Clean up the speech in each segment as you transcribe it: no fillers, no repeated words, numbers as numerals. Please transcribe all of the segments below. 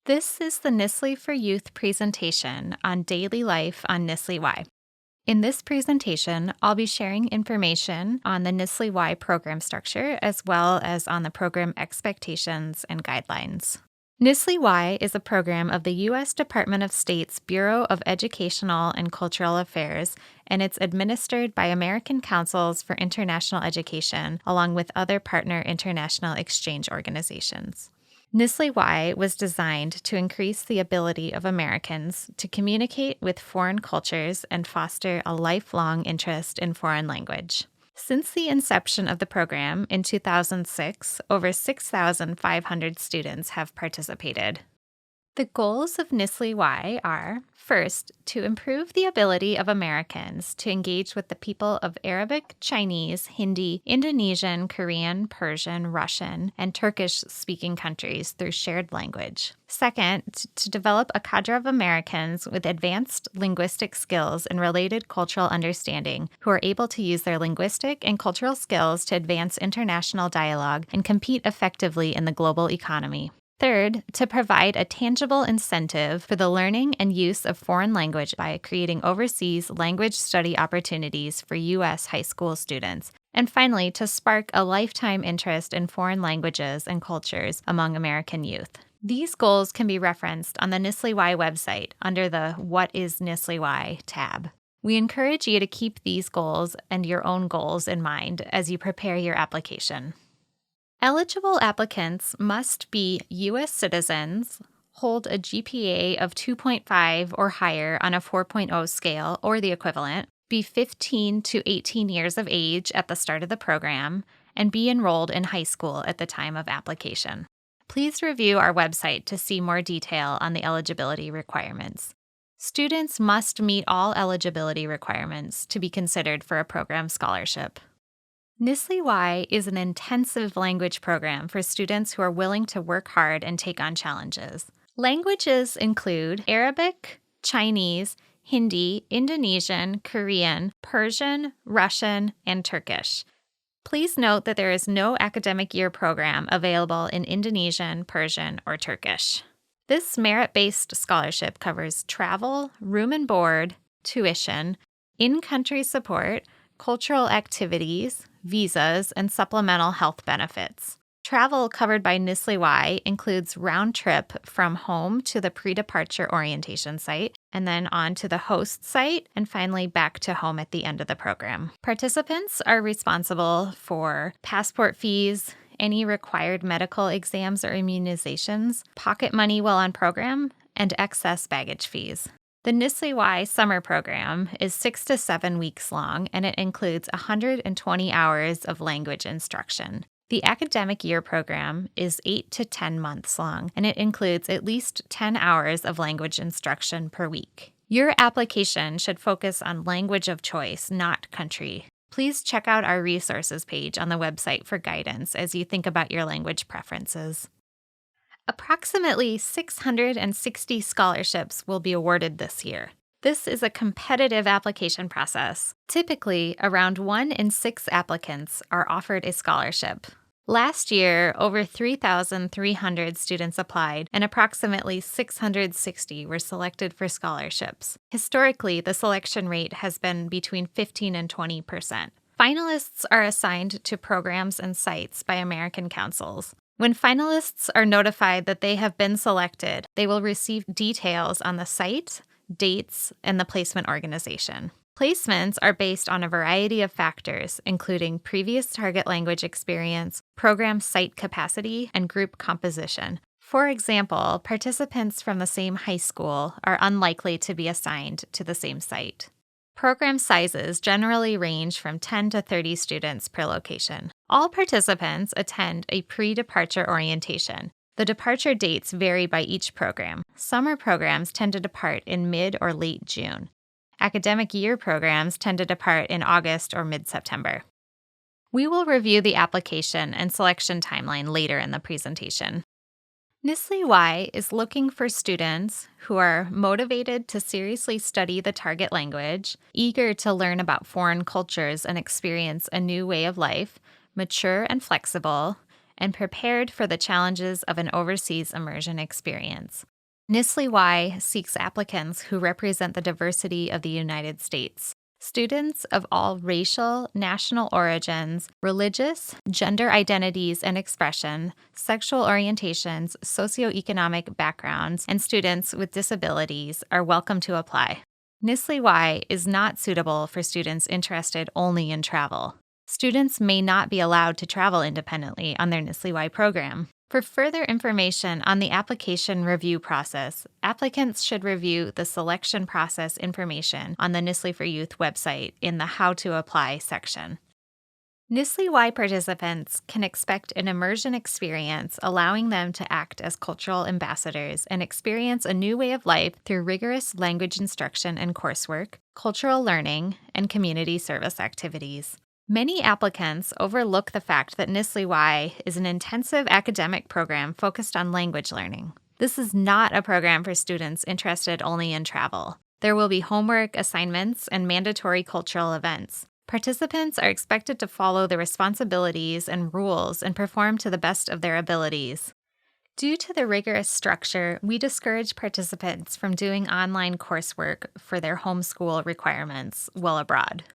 This is the NSLI for Youth presentation on daily life on NSLI-Y. In this presentation, I'll be sharing information on the NSLI-Y program structure as well as on the program expectations and guidelines. NSLI-Y is a program of the U.S. Department of State's Bureau of Educational and Cultural Affairs, and it's administered by American Councils for International Education along with other partner international exchange organizations. NSLI-Y was designed to increase the ability of Americans to communicate with foreign cultures and foster a lifelong interest in foreign language. Since the inception of the program in 2006, over 6,500 students have participated. The goals of NSLI-Y are, first, to improve the ability of Americans to engage with the people of Arabic, Chinese, Hindi, Indonesian, Korean, Persian, Russian, and Turkish-speaking countries through shared language. Second, to develop a cadre of Americans with advanced linguistic skills and related cultural understanding who are able to use their linguistic and cultural skills to advance international dialogue and compete effectively in the global economy. Third, to provide a tangible incentive for the learning and use of foreign language by creating overseas language study opportunities for U.S. high school students. And finally, to spark a lifetime interest in foreign languages and cultures among American youth. These goals can be referenced on the NSLI-Y website under the What is NSLI-Y tab. We encourage you to keep these goals and your own goals in mind as you prepare your application. Eligible applicants must be U.S. citizens, hold a GPA of 2.5 or higher on a 4.0 scale or the equivalent, be 15 to 18 years of age at the start of the program, and be enrolled in high school at the time of application. Please review our website to see more detail on the eligibility requirements. Students must meet all eligibility requirements to be considered for a program scholarship. NSLI-Y is an intensive language program for students who are willing to work hard and take on challenges. Languages include Arabic, Chinese, Hindi, Indonesian, Korean, Persian, Russian, and Turkish. Please note that there is no academic year program available in Indonesian, Persian, or Turkish. This merit-based scholarship covers travel, room and board, tuition, in-country support, cultural activities, visas, and supplemental health benefits. Travel covered by NSLI-Y includes round trip from home to the pre-departure orientation site, and then on to the host site, and finally back to home at the end of the program. Participants are responsible for passport fees, any required medical exams or immunizations, pocket money while on program, and excess baggage fees. The NSLI-Y summer program is 6 to 7 weeks long, and it includes 120 hours of language instruction. The academic year program is 8 to 10 months long, and it includes at least 10 hours of language instruction per week. Your application should focus on language of choice, not country. Please check out our resources page on the website for guidance as you think about your language preferences. Approximately 660 scholarships will be awarded this year. This is a competitive application process. Typically, around 1 in 6 applicants are offered a scholarship. Last year, over 3,300 students applied, and approximately 660 were selected for scholarships. Historically, the selection rate has been between 15 and 20%. Finalists are assigned to programs and sites by American Councils. When finalists are notified that they have been selected, they will receive details on the site, dates, and the placement organization. Placements are based on a variety of factors, including previous target language experience, program site capacity, and group composition. For example, participants from the same high school are unlikely to be assigned to the same site. Program sizes generally range from 10 to 30 students per location. All participants attend a pre-departure orientation. The departure dates vary by each program. Summer programs tend to depart in mid or late June. Academic year programs tend to depart in August or mid-September. We will review the application and selection timeline later in the presentation. NSLI-Y is looking for students who are motivated to seriously study the target language, eager to learn about foreign cultures and experience a new way of life, mature and flexible, and prepared for the challenges of an overseas immersion experience. NSLI-Y seeks applicants who represent the diversity of the United States. Students of all racial, national origins, religious, gender identities and expression, sexual orientations, socioeconomic backgrounds, and students with disabilities are welcome to apply. NSLI-Y is not suitable for students interested only in travel. Students may not be allowed to travel independently on their NSLI-Y program. For further information on the application review process, applicants should review the selection process information on the NSLI for Youth website in the How to Apply section. NSLI-Y participants can expect an immersion experience allowing them to act as cultural ambassadors and experience a new way of life through rigorous language instruction and coursework, cultural learning, and community service activities. Many applicants overlook the fact that NSLI-Y is an intensive academic program focused on language learning. This is not a program for students interested only in travel. There will be homework, assignments, and mandatory cultural events. Participants are expected to follow the responsibilities and rules and perform to the best of their abilities. Due to the rigorous structure, we discourage participants from doing online coursework for their homeschool requirements while abroad.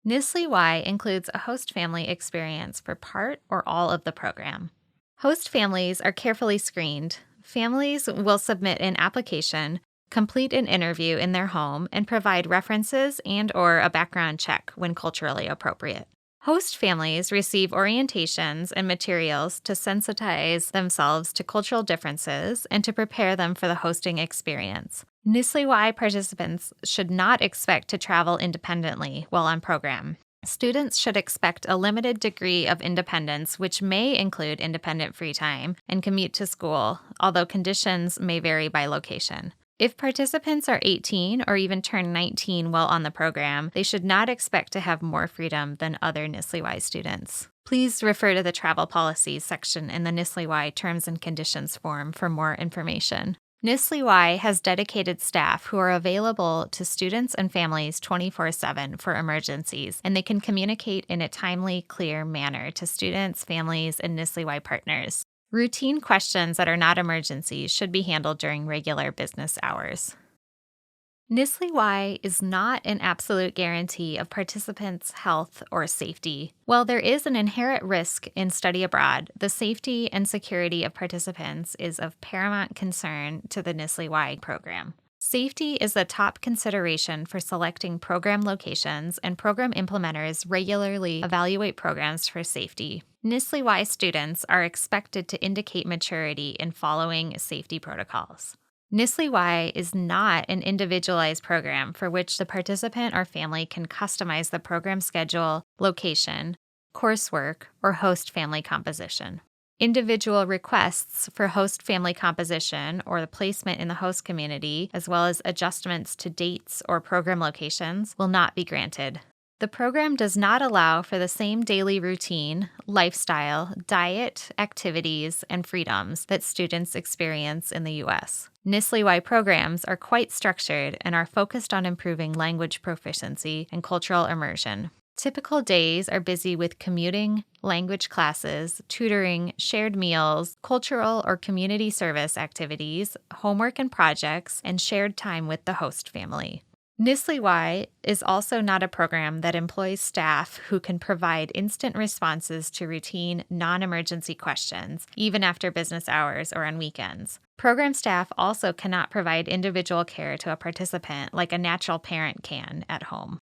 NSLI-Y includes a host family experience for part or all of the program. Host families are carefully screened. Families will submit an application, complete an interview in their home, and provide references and/or a background check when culturally appropriate. Host families receive orientations and materials to sensitize themselves to cultural differences and to prepare them for the hosting experience. NSLI-Y participants should not expect to travel independently while on program. Students should expect a limited degree of independence, which may include independent free time and commute to school, although conditions may vary by location. If participants are 18 or even turn 19 while on the program, they should not expect to have more freedom than other NSLI-Y students. Please refer to the Travel Policies section in the NSLI-Y Terms and Conditions form for more information. NSLI-Y has dedicated staff who are available to students and families 24/7 for emergencies, and they can communicate in a timely, clear manner to students, families, and NSLI-Y partners. Routine questions that are not emergencies should be handled during regular business hours. NSLI-Y is not an absolute guarantee of participants' health or safety. While there is an inherent risk in study abroad, the safety and security of participants is of paramount concern to the NSLI-Y program. Safety is the top consideration for selecting program locations, and program implementers regularly evaluate programs for safety. NSLI-Y students are expected to indicate maturity in following safety protocols. NSLI-Y is not an individualized program for which the participant or family can customize the program schedule, location, coursework, or host family composition. Individual requests for host family composition or the placement in the host community, as well as adjustments to dates or program locations, will not be granted. The program does not allow for the same daily routine, lifestyle, diet, activities, and freedoms that students experience in the U.S. NSLI-Y programs are quite structured and are focused on improving language proficiency and cultural immersion. Typical days are busy with commuting, language classes, tutoring, shared meals, cultural or community service activities, homework and projects, and shared time with the host family. NSLI-Y is also not a program that employs staff who can provide instant responses to routine, non-emergency questions, even after business hours or on weekends. Program staff also cannot provide individual care to a participant like a natural parent can at home.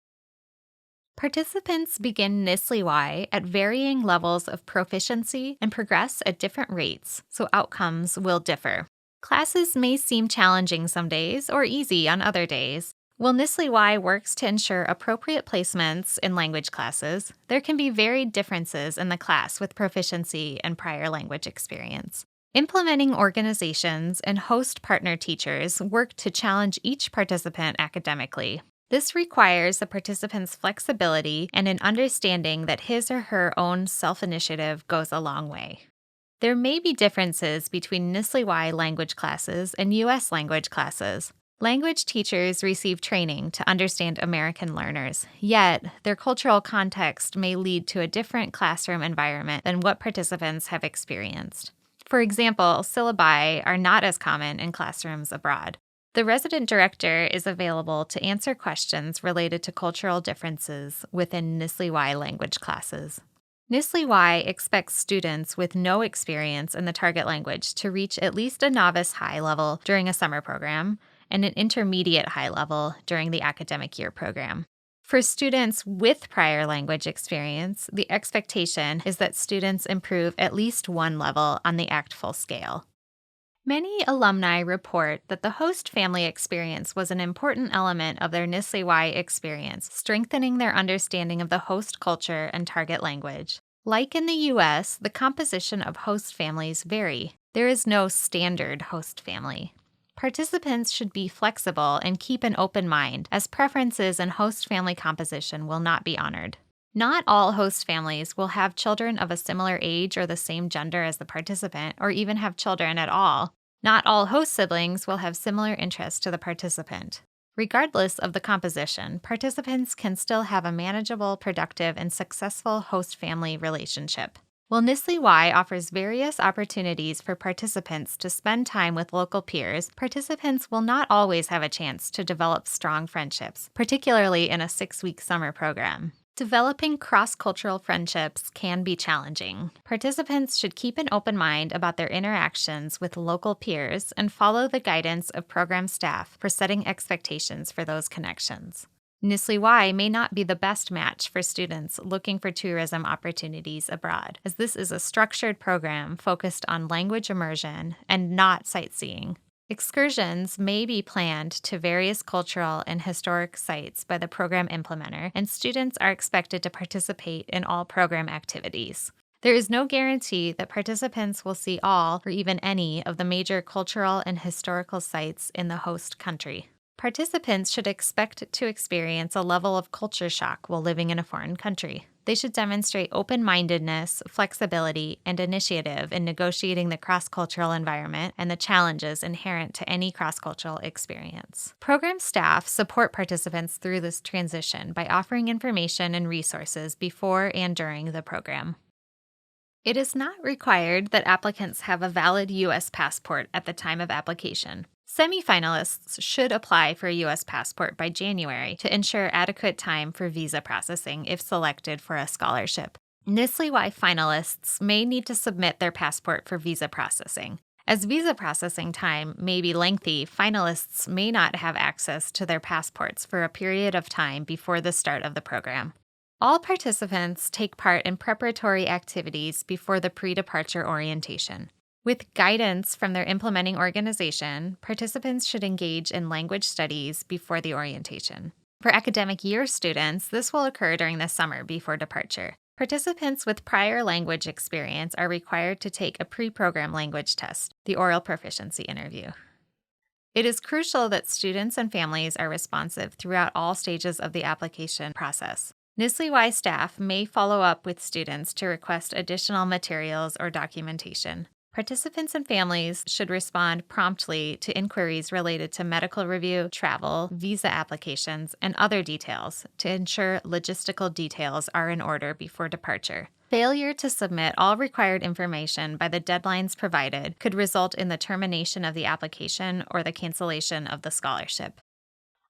Participants begin NSLI-Y at varying levels of proficiency and progress at different rates, so outcomes will differ. Classes may seem challenging some days or easy on other days. While NSLI-Y works to ensure appropriate placements in language classes, there can be varied differences in the class with proficiency and prior language experience. Implementing organizations and host partner teachers work to challenge each participant academically. This requires the participant's flexibility and an understanding that his or her own self-initiative goes a long way. There may be differences between NSLI-Y language classes and U.S. language classes. Language teachers receive training to understand American learners, yet their cultural context may lead to a different classroom environment than what participants have experienced. For example, syllabi are not as common in classrooms abroad. The resident director is available to answer questions related to cultural differences within NSLI-Y language classes. NSLI-Y expects students with no experience in the target language to reach at least a novice high level during a summer program and an intermediate high level during the academic year program. For students with prior language experience, the expectation is that students improve at least one level on the ACT Full scale. Many alumni report that the host family experience was an important element of their NSLI-Y experience, strengthening their understanding of the host culture and target language. Like in the U.S., the composition of host families vary. There is no standard host family. Participants should be flexible and keep an open mind, as preferences in host family composition will not be honored. Not all host families will have children of a similar age or the same gender as the participant, or even have children at all. Not all host siblings will have similar interests to the participant. Regardless of the composition, participants can still have a manageable, productive, and successful host family relationship. While NSLI-Y offers various opportunities for participants to spend time with local peers, participants will not always have a chance to develop strong friendships, particularly in a 6-week summer program. Developing cross-cultural friendships can be challenging. Participants should keep an open mind about their interactions with local peers and follow the guidance of program staff for setting expectations for those connections. NSLI-Y may not be the best match for students looking for tourism opportunities abroad, as this is a structured program focused on language immersion and not sightseeing. Excursions may be planned to various cultural and historic sites by the program implementer, and students are expected to participate in all program activities. There is no guarantee that participants will see all or even any of the major cultural and historical sites in the host country. Participants should expect to experience a level of culture shock while living in a foreign country. They should demonstrate open-mindedness, flexibility, and initiative in negotiating the cross-cultural environment and the challenges inherent to any cross-cultural experience. Program staff support participants through this transition by offering information and resources before and during the program. It is not required that applicants have a valid U.S. passport at the time of application. Semifinalists should apply for a U.S. passport by January to ensure adequate time for visa processing if selected for a scholarship. NSLI-Y finalists may need to submit their passport for visa processing. As visa processing time may be lengthy, finalists may not have access to their passports for a period of time before the start of the program. All participants take part in preparatory activities before the pre-departure orientation. With guidance from their implementing organization, participants should engage in language studies before the orientation. For academic year students, this will occur during the summer before departure. Participants with prior language experience are required to take a pre-program language test, the oral proficiency interview. It is crucial that students and families are responsive throughout all stages of the application process. NSLI-Y staff may follow up with students to request additional materials or documentation. Participants and families should respond promptly to inquiries related to medical review, travel, visa applications, and other details to ensure logistical details are in order before departure. Failure to submit all required information by the deadlines provided could result in the termination of the application or the cancellation of the scholarship.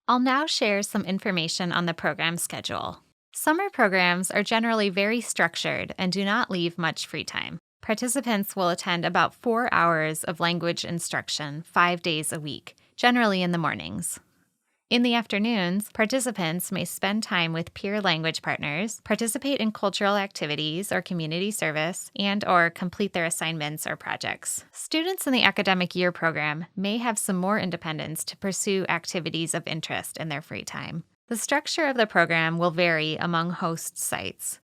I'll now share some information on the program schedule. Summer programs are generally very structured and do not leave much free time. Participants will attend about 4 hours of language instruction 5 days a week, generally in the mornings. In the afternoons, participants may spend time with peer language partners, participate in cultural activities or community service, and/or complete their assignments or projects. Students in the academic year program may have some more independence to pursue activities of interest in their free time. The structure of the program will vary among host sites.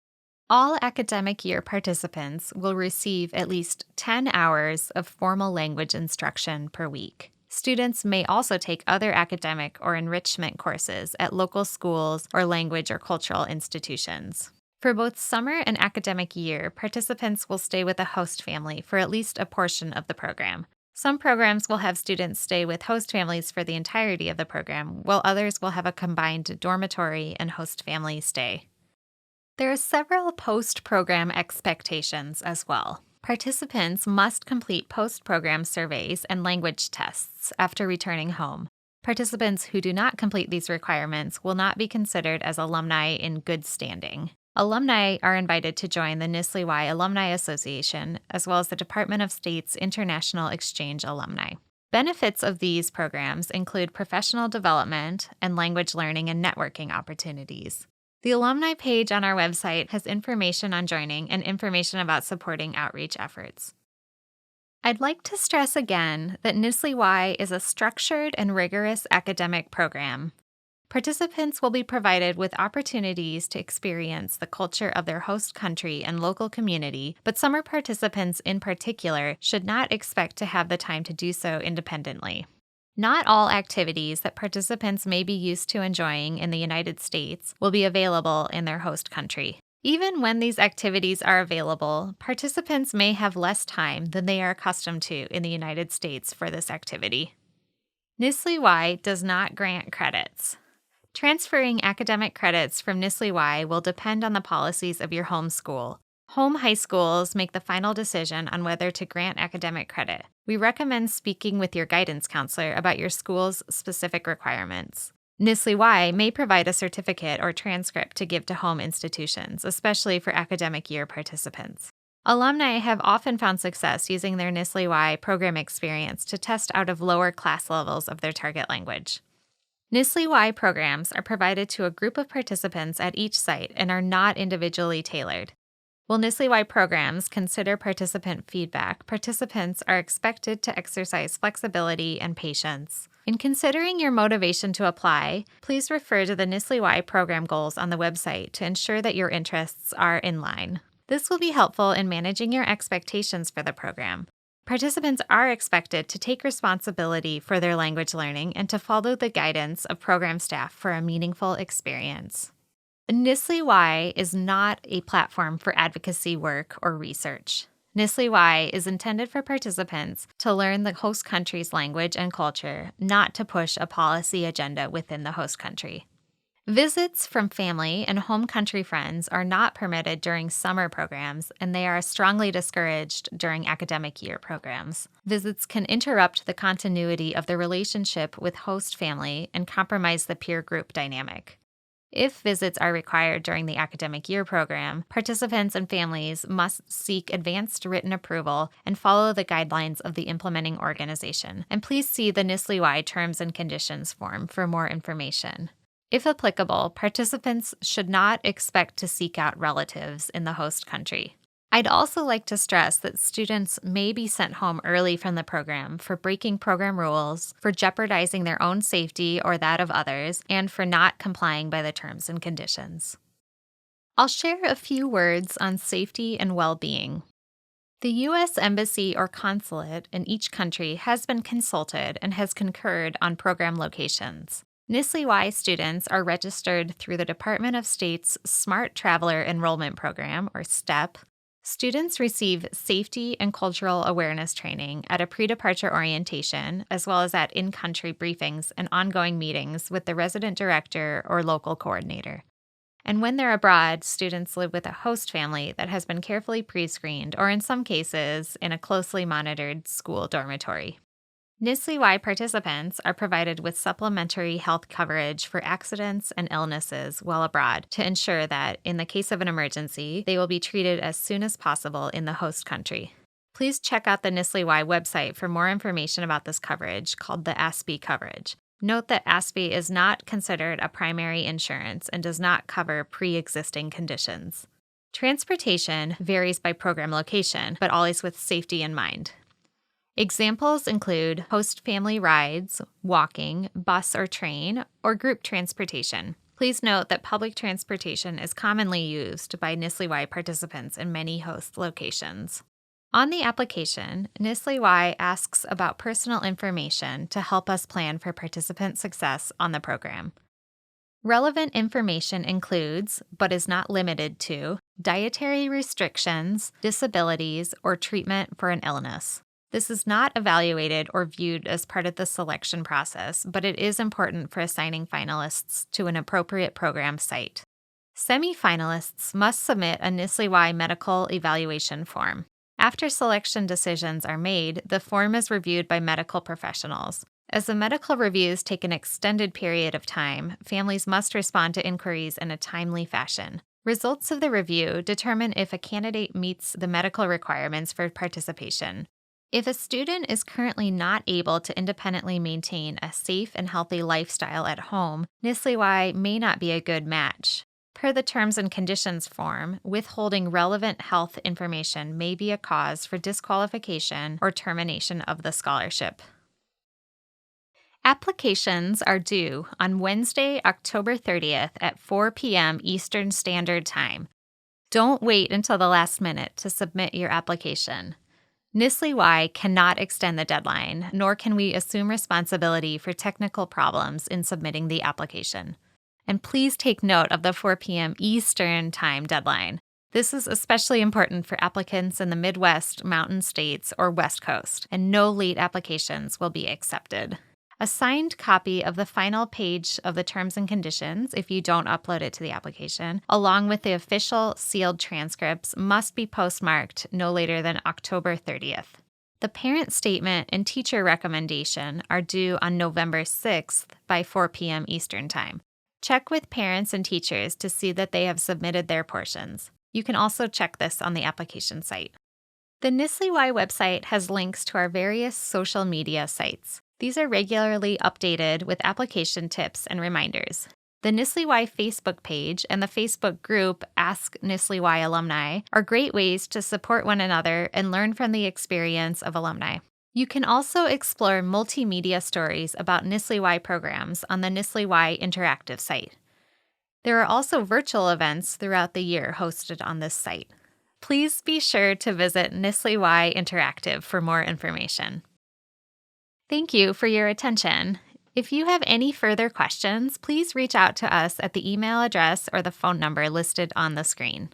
All academic year participants will receive at least 10 hours of formal language instruction per week. Students may also take other academic or enrichment courses at local schools or language or cultural institutions. For both summer and academic year, participants will stay with a host family for at least a portion of the program. Some programs will have students stay with host families for the entirety of the program, while others will have a combined dormitory and host family stay. There are several post-program expectations as well. Participants must complete post-program surveys and language tests after returning home. Participants who do not complete these requirements will not be considered as alumni in good standing. Alumni are invited to join the NSLI-Y Alumni Association, as well as the Department of State's International Exchange Alumni. Benefits of these programs include professional development and language learning and networking opportunities. The alumni page on our website has information on joining and information about supporting outreach efforts. I'd like to stress again that NSLI-Y is a structured and rigorous academic program. Participants will be provided with opportunities to experience the culture of their host country and local community, but summer participants in particular should not expect to have the time to do so independently. Not all activities that participants may be used to enjoying in the United States will be available in their host country. Even when these activities are available, participants may have less time than they are accustomed to in the United States for this activity. NSLI-Y does not grant credits. Transferring academic credits from NSLI-Y will depend on the policies of your home school. Home high schools make the final decision on whether to grant academic credit. We recommend speaking with your guidance counselor about your school's specific requirements. NSLI-Y may provide a certificate or transcript to give to home institutions, especially for academic year participants. Alumni have often found success using their NSLI-Y program experience to test out of lower class levels of their target language. NSLI-Y programs are provided to a group of participants at each site and are not individually tailored. While NSLI-Y programs consider participant feedback, participants are expected to exercise flexibility and patience. In considering your motivation to apply, please refer to the NSLI-Y program goals on the website to ensure that your interests are in line. This will be helpful in managing your expectations for the program. Participants are expected to take responsibility for their language learning and to follow the guidance of program staff for a meaningful experience. NSLI-Y is not a platform for advocacy work or research. NSLI-Y is intended for participants to learn the host country's language and culture, not to push a policy agenda within the host country. Visits from family and home country friends are not permitted during summer programs, and they are strongly discouraged during academic year programs. Visits can interrupt the continuity of the relationship with host family and compromise the peer group dynamic. If visits are required during the academic year program, participants and families must seek advanced written approval and follow the guidelines of the implementing organization. And please see the NSLI-Y Terms and Conditions form for more information. If applicable, participants should not expect to seek out relatives in the host country. I'd also like to stress that students may be sent home early from the program for breaking program rules, for jeopardizing their own safety or that of others, and for not complying by the terms and conditions. I'll share a few words on safety and well-being. The U.S. Embassy or consulate in each country has been consulted and has concurred on program locations. NSLI-Y students are registered through the Department of State's Smart Traveler Enrollment Program, or STEP. Students receive safety and cultural awareness training at a pre-departure orientation, as well as at in-country briefings and ongoing meetings with the resident director or local coordinator. And when they're abroad, students live with a host family that has been carefully pre-screened, or in some cases, in a closely monitored school dormitory. NSLI-Y participants are provided with supplementary health coverage for accidents and illnesses while abroad to ensure that, in the case of an emergency, they will be treated as soon as possible in the host country. Please check out the NSLI-Y website for more information about this coverage, called the ASPE coverage. Note that ASPE is not considered a primary insurance and does not cover pre-existing conditions. Transportation varies by program location, but always with safety in mind. Examples include host family rides, walking, bus or train, or group transportation. Please note that public transportation is commonly used by NSLI-Y participants in many host locations. On the application, NSLI-Y asks about personal information to help us plan for participant success on the program. Relevant information includes, but is not limited to, dietary restrictions, disabilities, or treatment for an illness. This is not evaluated or viewed as part of the selection process, but it is important for assigning finalists to an appropriate program site. Semi-finalists must submit a NSLI-Y medical evaluation form. After selection decisions are made, the form is reviewed by medical professionals. As the medical reviews take an extended period of time, families must respond to inquiries in a timely fashion. Results of the review determine if a candidate meets the medical requirements for participation. If a student is currently not able to independently maintain a safe and healthy lifestyle at home, NSLI-Y may not be a good match. Per the Terms and Conditions form, withholding relevant health information may be a cause for disqualification or termination of the scholarship. Applications are due on Wednesday, October 30th at 4 p.m. Eastern Standard Time. Don't wait until the last minute to submit your application. NSLI-Y cannot extend the deadline, nor can we assume responsibility for technical problems in submitting the application. And please take note of the 4 p.m. Eastern Time deadline. This is especially important for applicants in the Midwest, Mountain States, or West Coast, and no late applications will be accepted. A signed copy of the final page of the terms and conditions, if you don't upload it to the application, along with the official sealed transcripts, must be postmarked no later than October 30th. The parent statement and teacher recommendation are due on November 6th by 4 p.m. Eastern Time. Check with parents and teachers to see that they have submitted their portions. You can also check this on the application site. The NSLI-Y website has links to our various social media sites. These are regularly updated with application tips and reminders. The NSLI-Y Facebook page and the Facebook group Ask NSLI-Y Alumni are great ways to support one another and learn from the experience of alumni. You can also explore multimedia stories about NSLI-Y programs on the NSLI-Y interactive site. There are also virtual events throughout the year hosted on this site. Please be sure to visit NSLI-Y Interactive for more information. Thank you for your attention. If you have any further questions, please reach out to us at the email address or the phone number listed on the screen.